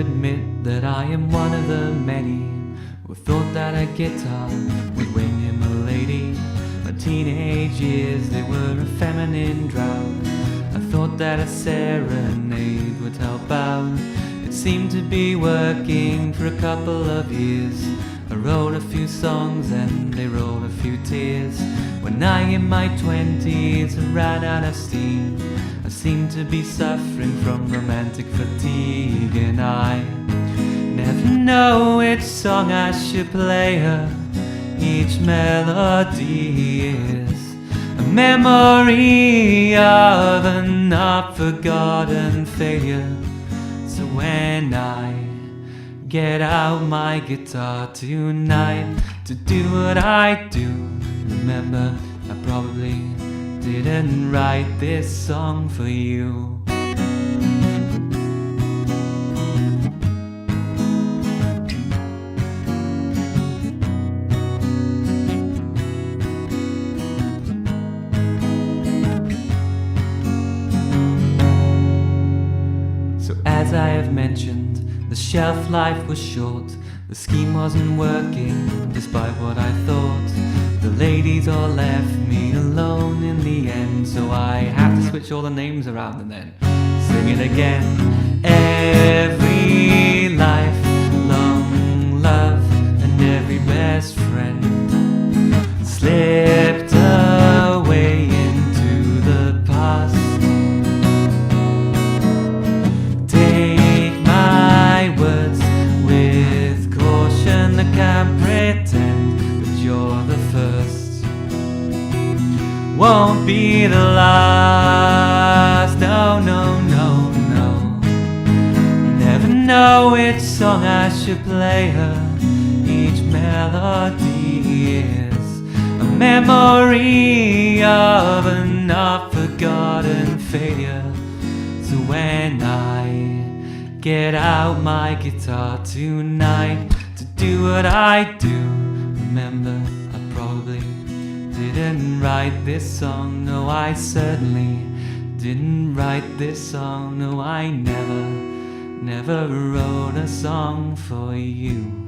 admit that I am one of the many who thought that a guitar would win him a lady. My teenage years, they were a feminine drought. I thought that a serenade would help out. It seemed to be working for a couple of years. I wrote a few songs and they rolled a few tears. When I in my 20s ran out of steam, I seemed to be suffering from romantic fatigue. And I never know which song I should play her. Each melody is a memory of an not forgotten failure. So when I get out my guitar tonight to do what I do, remember, I probably didn't write this song for you. So as I have mentioned, the shelf life was short. The scheme wasn't working, despite what I thought. The ladies all left me alone in the end, so I had to switch all the names around and then sing it again. Every lifelong love and every best friend slipped away into the past. Take my words with caution, I can't pretend that you're the first, won't be the last. No, no, no, no. Never know which song I should play her. Each melody is a memory of a not forgotten failure. So when I get out my guitar tonight to do what I do, remember, I probably didn't write this song. No, I certainly didn't write this song. No, I never wrote a song for you.